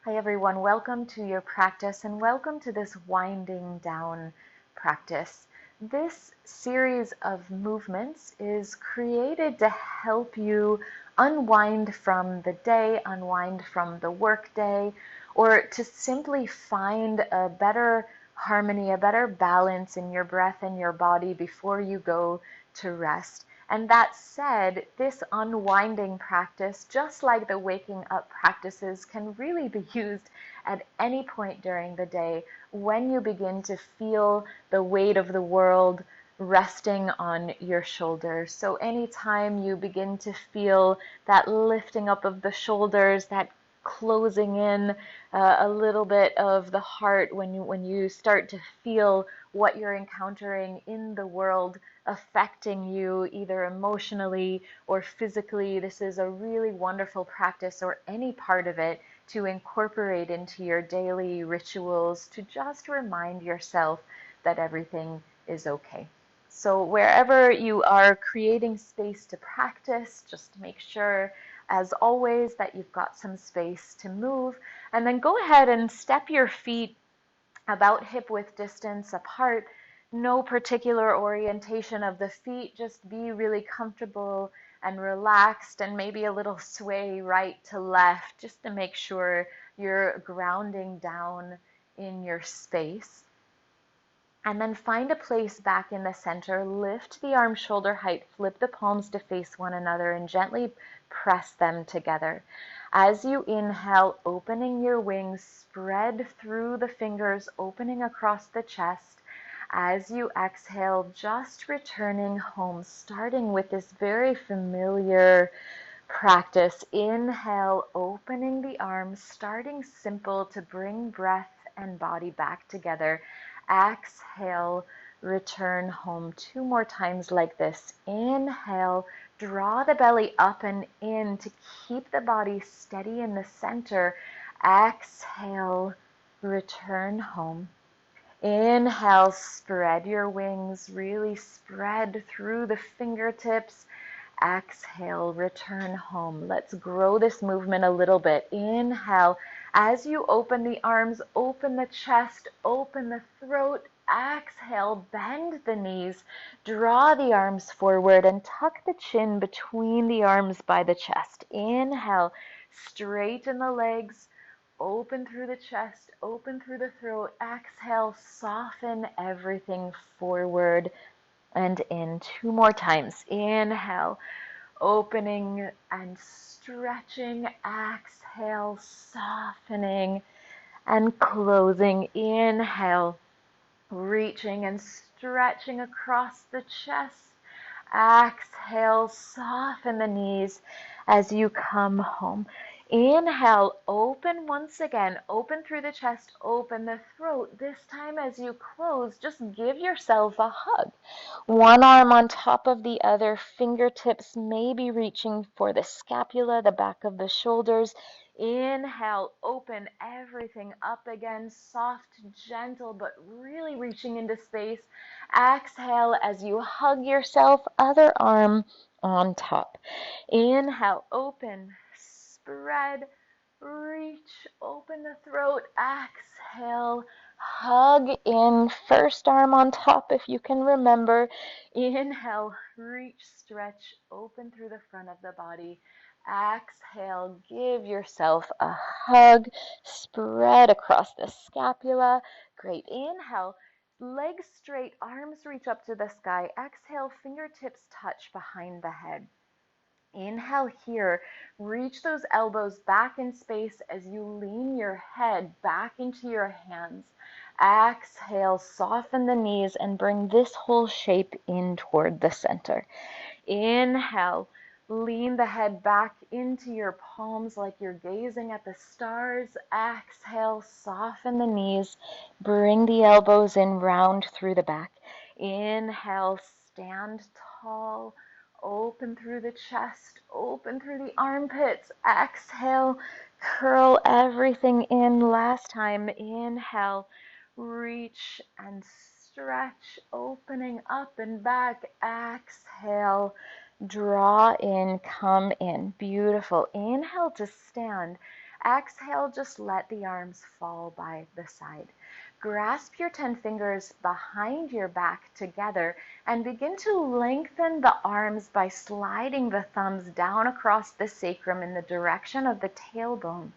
Hi everyone, welcome to your practice and welcome to this winding down practice. This series of movements is created to help you unwind from the day, unwind from the work day, or to simply find a better harmony, a better balance in your breath and your body before you go to rest. And that said, this unwinding practice, just like the waking up practices, can really be used at any point during the day when you begin to feel the weight of the world resting on your shoulders. So anytime you begin to feel that lifting up of the shoulders, that closing in a little bit of the heart when you start to feel what you're encountering in the world affecting you either emotionally or physically, this is a really wonderful practice, or any part of it, to incorporate into your daily rituals to just remind yourself that everything is okay. So wherever you are creating space to practice, just make sure, as always, that you've got some space to move. And then go ahead and step your feet about hip width distance apart. No particular orientation of the feet, just be really comfortable and relaxed, and maybe a little sway right to left just to make sure you're grounding down in your space. And then find a place back in the center, lift the arms shoulder height, flip the palms to face one another, and gently press them together. As you inhale, opening your wings, spread through the fingers, opening across the chest. As you exhale, just returning home, starting with this very familiar practice. Inhale, opening the arms, starting simple to bring breath and body back together. Exhale, return home. 2 more times like this. Inhale, draw the belly up and in to keep the body steady in the center. Exhale, return home. Inhale, spread your wings, really spread through the fingertips. Exhale, return home. Let's grow this movement a little bit. Inhale, as you open the arms, open the chest, open the throat. Exhale, bend the knees, draw the arms forward, and tuck the chin between the arms by the chest. Inhale, straighten the legs, open through the chest, open through the throat. Exhale, soften everything forward and in. 2 more times. Inhale, opening and stretching. Exhale, softening and closing. Inhale, reaching and stretching across the chest. Exhale, soften the knees as you come home. Inhale, open once again, open through the chest, open the throat. This time as you close, just give yourself a hug. One arm on top of the other, fingertips maybe reaching for the scapula, the back of the shoulders. Inhale, open everything up again, soft, gentle, but really reaching into space. Exhale as you hug yourself, other arm on top. Inhale, open, spread, reach, open the throat. Exhale, hug in, first arm on top if you can remember. Inhale, reach, stretch, open through the front of the body. Exhale, give yourself a hug, spread across the scapula. Great. Inhale, legs straight, arms reach up to the sky. Exhale, fingertips touch behind the head. Inhale here, reach those elbows back in space as you lean your head back into your hands. Exhale, soften the knees and bring this whole shape in toward the center. Inhale, lean the head back into your palms like you're gazing at the stars. Exhale, soften the knees, bring the elbows in round through the back. Inhale, stand tall. Open through the chest, open through the armpits. Exhale, curl everything in. Last time, inhale, reach and stretch, opening up and back. Exhale, draw in, come in. Beautiful. Inhale to stand. Exhale, just let the arms fall by the side. Grasp your 10 fingers behind your back together and begin to lengthen the arms by sliding the thumbs down across the sacrum in the direction of the tailbone.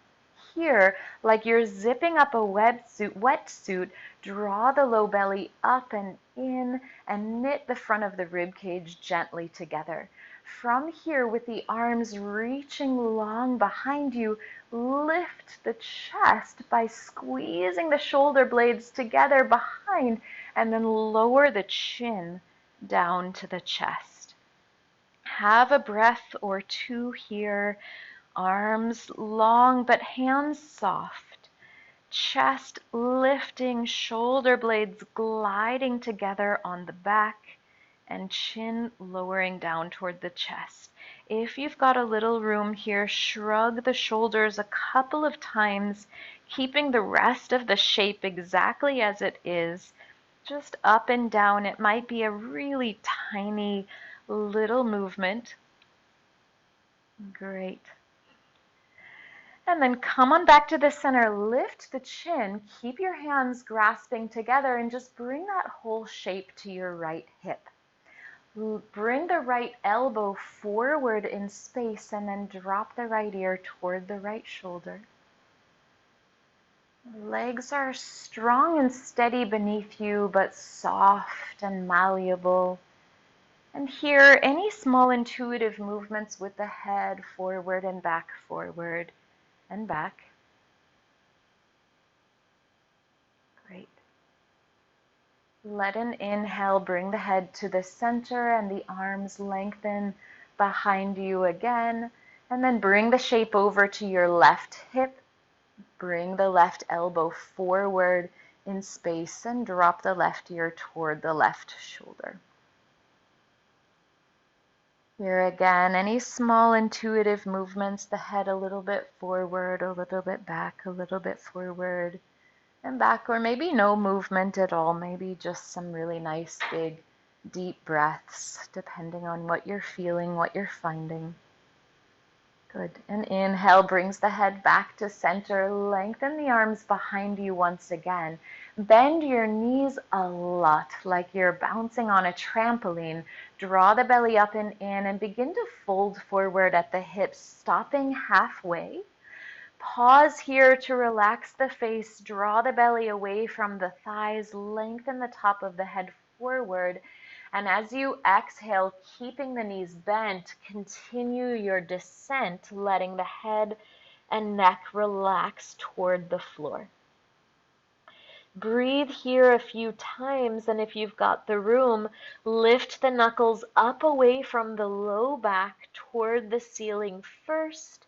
Here, like you're zipping up a wetsuit, draw the low belly up and in and knit the front of the rib cage gently together. From here, with the arms reaching long behind you, lift the chest by squeezing the shoulder blades together behind and then lower the chin down to the chest. Have a breath or two here. Arms long but hands soft. Chest lifting, shoulder blades gliding together on the back, and chin lowering down toward the chest. If you've got a little room here, shrug the shoulders a couple of times, keeping the rest of the shape exactly as it is. Just up and down. It might be a really tiny little movement. Great. And then come on back to the center, lift the chin, keep your hands grasping together, and just bring that whole shape to your right hip. Bring the right elbow forward in space and then drop the right ear toward the right shoulder. Legs are strong and steady beneath you, but soft and malleable. And here, any small intuitive movements with the head forward and back, forward and back. Great. Let an inhale bring the head to the center and the arms lengthen behind you again. And then bring the shape over to your left hip. Bring the left elbow forward in space and drop the left ear toward the left shoulder. Here again, any small intuitive movements, the head a little bit forward, a little bit back, a little bit forward and back, or maybe no movement at all, maybe just some really nice big deep breaths, depending on what you're feeling, what you're finding. Good. An inhale brings the head back to center. Lengthen the arms behind you once again. Bend your knees a lot, like you're bouncing on a trampoline. Draw the belly up and in and begin to fold forward at the hips, stopping halfway. Pause here to relax the face. Draw the belly away from the thighs. Lengthen the top of the head forward. And as you exhale, keeping the knees bent, continue your descent, letting the head and neck relax toward the floor. Breathe here a few times, and if you've got the room, lift the knuckles up away from the low back toward the ceiling first,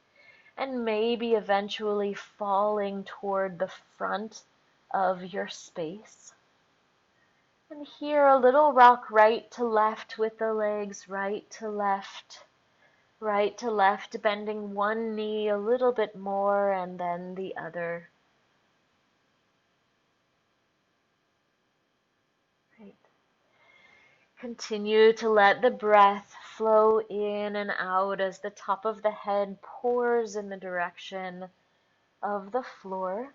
and maybe eventually falling toward the front of your space. And here a little rock right to left with the legs, right to left, bending one knee a little bit more and then the other. Right. Continue to let the breath flow in and out as the top of the head pours in the direction of the floor.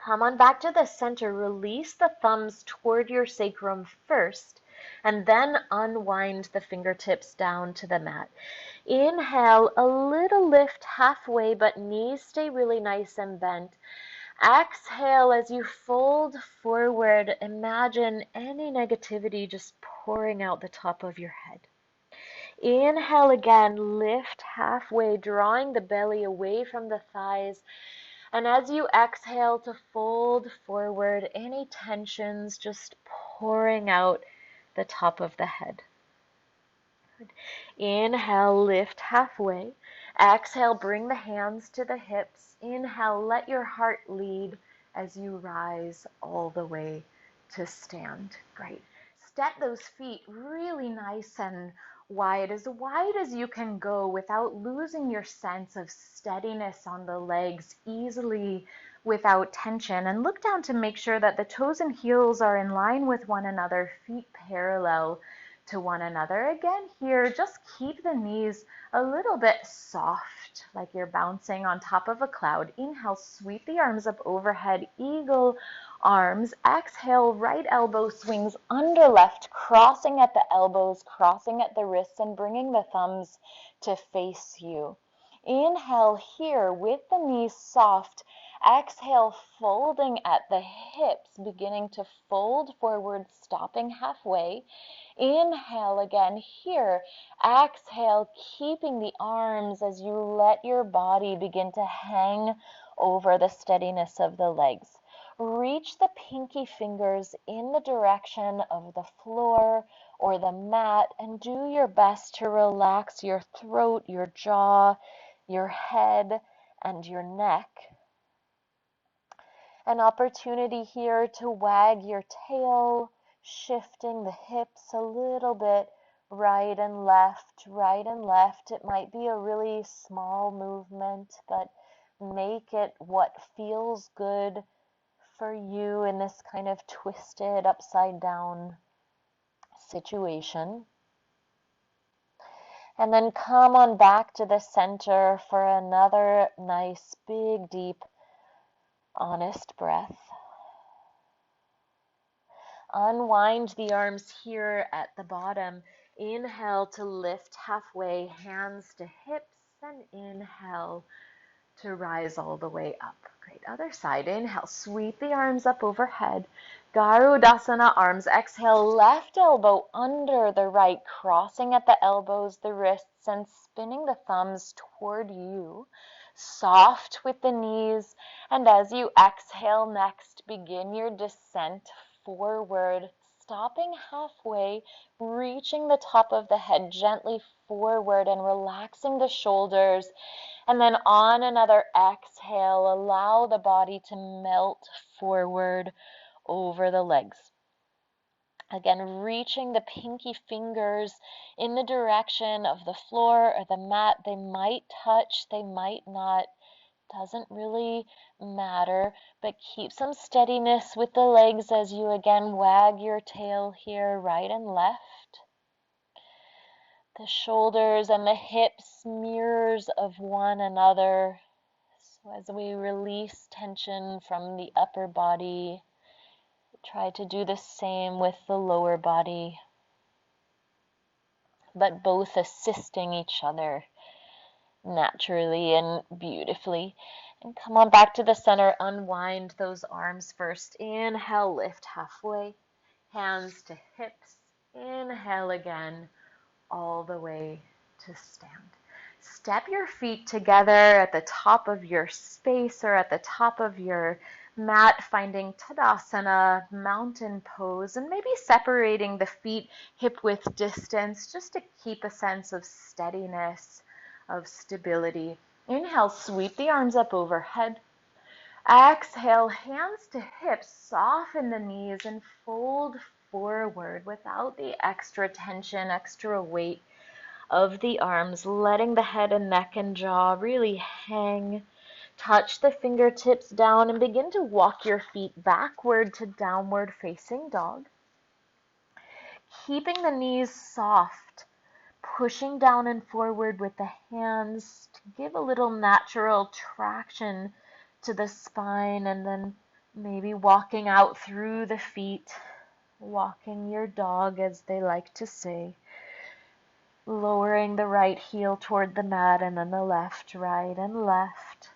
Come on back to the center. Release the thumbs toward your sacrum first, and then unwind the fingertips down to the mat. Inhale, a little lift halfway, but knees stay really nice and bent. Exhale as you fold forward. Imagine any negativity just pouring out the top of your head. Inhale again, lift halfway, drawing the belly away from the thighs. And as you exhale to fold forward, any tensions just pouring out the top of the head. Good. Inhale, lift halfway. Exhale, bring the hands to the hips. Inhale, let your heart lead as you rise all the way to stand. Great. Step those feet really nice and wide as you can go without losing your sense of steadiness on the legs easily without tension. And look down to make sure that the toes and heels are in line with one another, feet parallel to one another. Again, here, just keep the knees a little bit soft, like you're bouncing on top of a cloud. Inhale, sweep the arms up overhead, eagle arms. Exhale, right elbow swings under left, crossing at the elbows, crossing at the wrists, and bringing the thumbs to face you. Inhale here with the knees soft. Exhale, folding at the hips, beginning to fold forward, stopping halfway. Inhale again here. Exhale, keeping the arms as you let your body begin to hang over the steadiness of the legs. Reach the pinky fingers in the direction of the floor or the mat and do your best to relax your throat, your jaw, your head, and your neck. An opportunity here to wag your tail, shifting the hips a little bit right and left, right and left. It might be a really small movement, but make it what feels good for you in this kind of twisted upside down situation. And then come on back to the center for another nice, big, deep, honest breath. Unwind the arms here at the bottom. Inhale to lift halfway, hands to hips, and inhale to rise all the way up. Great. Other side. Inhale, sweep the arms up overhead. Garudasana arms. Exhale, left elbow under the right, crossing at the elbows, the wrists, and spinning the thumbs toward you. Soft with the knees. And as you exhale next, begin your descent forward, stopping halfway, reaching the top of the head gently forward and relaxing the shoulders. And then on another exhale, allow the body to melt forward over the legs. Again, reaching the pinky fingers in the direction of the floor or the mat. They might touch, they might not. Doesn't really matter, but keep some steadiness with the legs as you again wag your tail here, right and left. The shoulders and the hips mirrors of one another. So as we release tension from the upper body, try to do the same with the lower body, but both assisting each other naturally and beautifully. And come on back to the center. Unwind those arms first. Inhale, lift halfway. Hands to hips. Inhale again, all the way to stand. Step your feet together at the top of your space or at the top of your mat, finding Tadasana, mountain pose, and maybe separating the feet hip-width distance just to keep a sense of steadiness, of stability. Inhale, sweep the arms up overhead. Exhale, hands to hips, soften the knees and fold forward without the extra tension, extra weight of the arms, letting the head and neck and jaw really hang. Touch the fingertips down and begin to walk your feet backward to downward facing dog. Keeping the knees soft, pushing down and forward with the hands to give a little natural traction to the spine, and then maybe walking out through the feet, walking your dog as they like to say. Lowering the right heel toward the mat and then the left, right and left.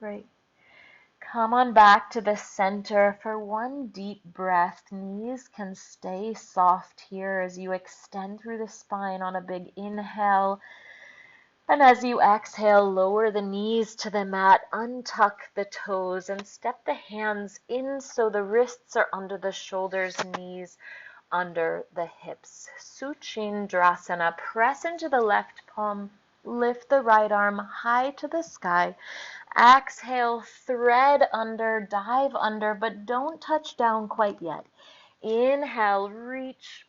Great. Come on back to the center for one deep breath. Knees can stay soft here as you extend through the spine on a big inhale. And as you exhale, lower the knees to the mat, untuck the toes, and step the hands in so the wrists are under the shoulders, knees under the hips. Suchindrasana. Press into the left palm. Lift the right arm high to the sky. Exhale, thread under, dive under, but don't touch down quite yet. Inhale, reach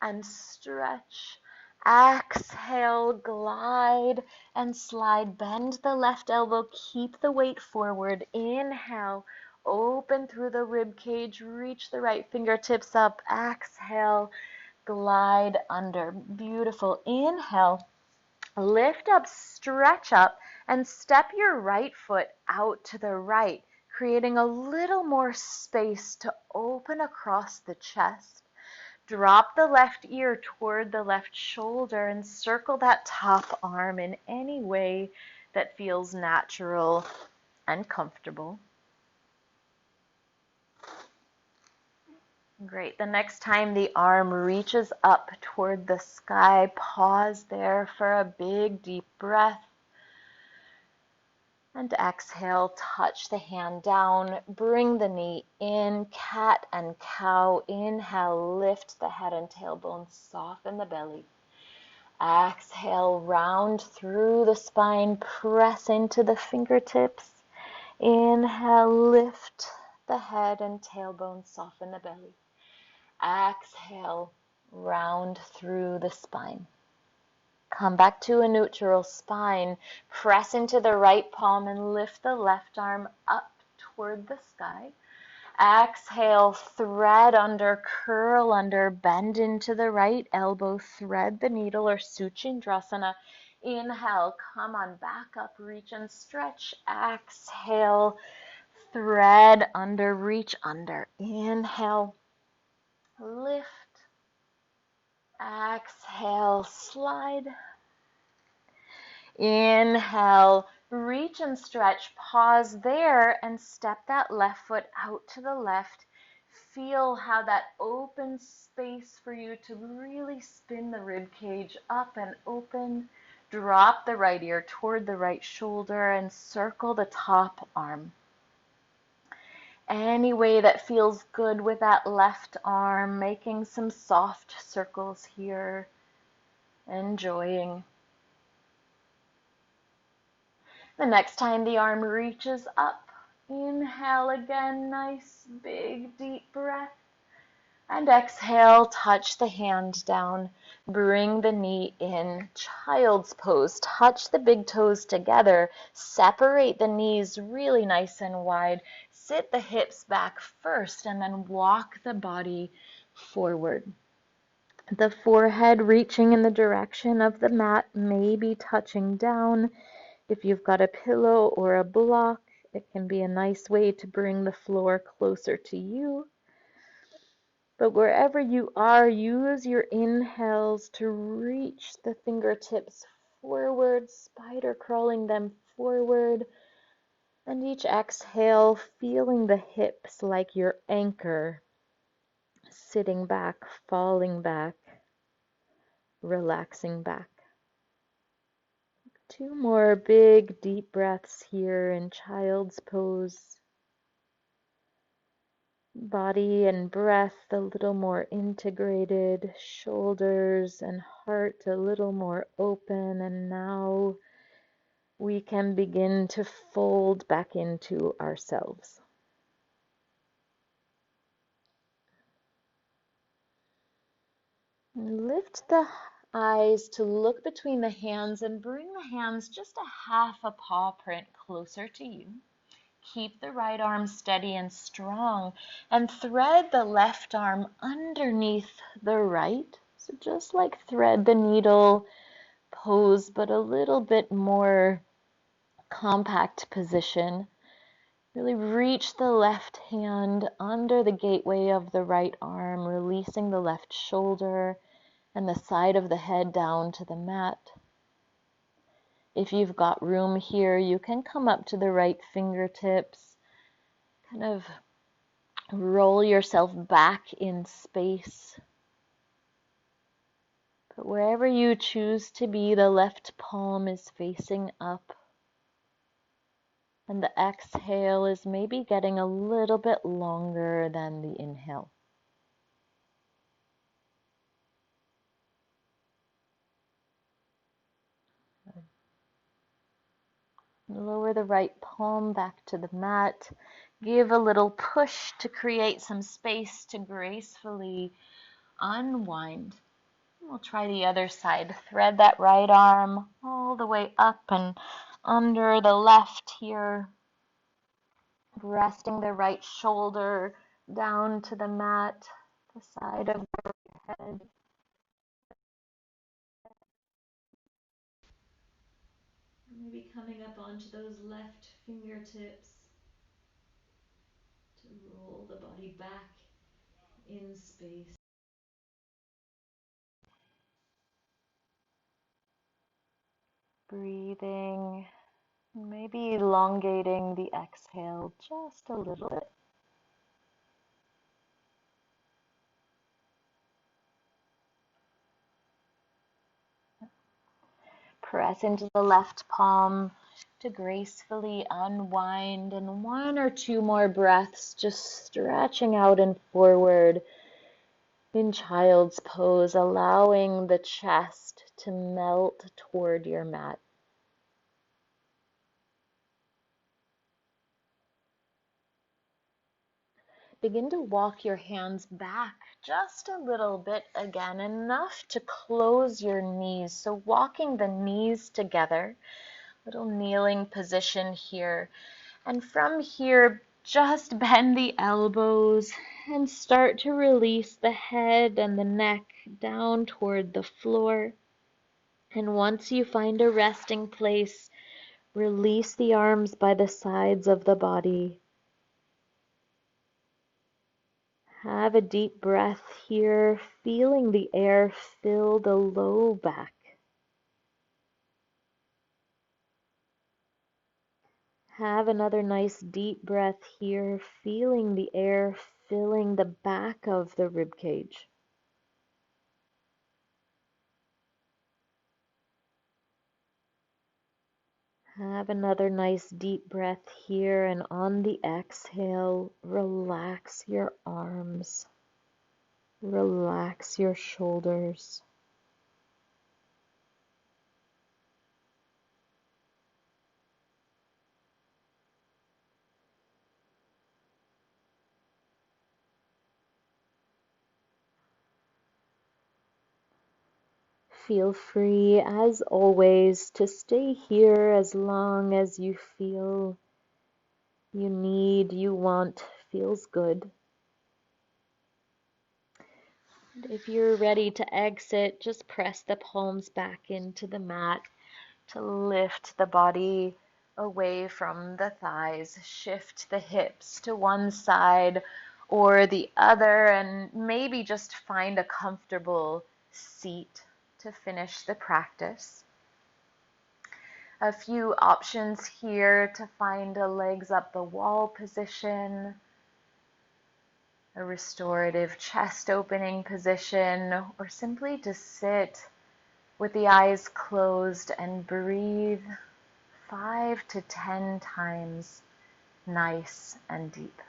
and stretch. Exhale, glide and slide. Bend the left elbow. Keep the weight forward. Inhale, Open through the rib cage, reach the right fingertips up. Exhale, glide under. Beautiful. Inhale, lift up, stretch up, and step your right foot out to the right, creating a little more space to open across the chest. Drop the left ear toward the left shoulder and circle that top arm in any way that feels natural and comfortable. Great. The next time the arm reaches up toward the sky, pause there for a big deep breath. And exhale, touch the hand down, bring the knee in, cat and cow. Inhale, lift the head and tailbone, soften the belly. Exhale, round through the spine, press into the fingertips. Inhale, lift the head and tailbone, soften the belly. Exhale, round through the spine. Come back to a neutral spine. Press into the right palm and lift the left arm up toward the sky. Exhale, thread under, curl under, bend into the right elbow, thread the needle or Suchindrasana. Inhale, come on back up, reach and stretch. Exhale, thread under, reach under. Inhale, lift. Exhale, slide. Inhale, reach and stretch, pause there and step that left foot out to the left. Feel how that opens space for you to really spin the rib cage up and open. Drop the right ear toward the right shoulder and circle the top arm. Any way that feels good with that left arm, making some soft circles here, enjoying. The next time the arm reaches up, inhale again, nice big deep breath. And exhale, touch the hand down, bring the knee in, child's pose. Touch the big toes together, separate the knees really nice and wide. Sit the hips back first and then walk the body forward. The forehead reaching in the direction of the mat, maybe touching down. If you've got a pillow or a block, it can be a nice way to bring the floor closer to you. But wherever you are, use your inhales to reach the fingertips forward, spider crawling them forward. And each exhale, feeling the hips like your anchor, sitting back, falling back, relaxing back. 2 more big deep breaths here in child's pose. Body and breath a little more integrated, shoulders and heart a little more open, and now we can begin to fold back into ourselves. Lift the eyes to look between the hands and bring the hands just a half a paw print closer to you. Keep the right arm steady and strong and thread the left arm underneath the right. So just like thread the needle pose, but a little bit more compact position. Really reach the left hand under the gateway of the right arm, releasing the left shoulder and the side of the head down to the mat. If you've got room here, you can come up to the right fingertips, kind of roll yourself back in space. But wherever you choose to be, the left palm is facing up. And the exhale is maybe getting a little bit longer than the inhale. Lower the right palm back to the mat. Give a little push to create some space to gracefully unwind. We'll try the other side. Thread that right arm all the way up and under the left here. Resting the right shoulder down to the mat, the side of your head. Maybe coming up onto those left fingertips to roll the body back in space. Breathing, maybe elongating the exhale just a little bit. Press into the left palm to gracefully unwind, and one or two more breaths, just stretching out and forward in child's pose, allowing the chest to melt toward your mat. Begin to walk your hands back just a little bit again, enough to close your knees. So walking the knees together, little kneeling position here. And from here, just bend the elbows and start to release the head and the neck down toward the floor. And once you find a resting place, release the arms by the sides of the body. Have a deep breath here, feeling the air fill the low back. Have another nice deep breath here, feeling the air filling the back of the rib cage. Have another nice deep breath here, and on the exhale, relax your arms, relax your shoulders. Feel free, as always, to stay here as long as you feel you need, you want, feels good. If you're ready to exit, just press the palms back into the mat to lift the body away from the thighs. Shift the hips to one side or the other, and maybe just find a comfortable seat to finish the practice. A few options here to find a legs up the wall position, a restorative chest opening position, or simply to sit with the eyes closed and breathe 5 to 10 times nice and deep.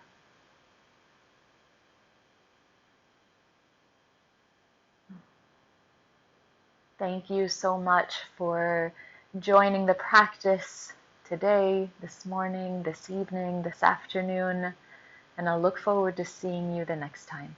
Thank you so much for joining the practice today, this morning, this evening, this afternoon, and I'll look forward to seeing you the next time.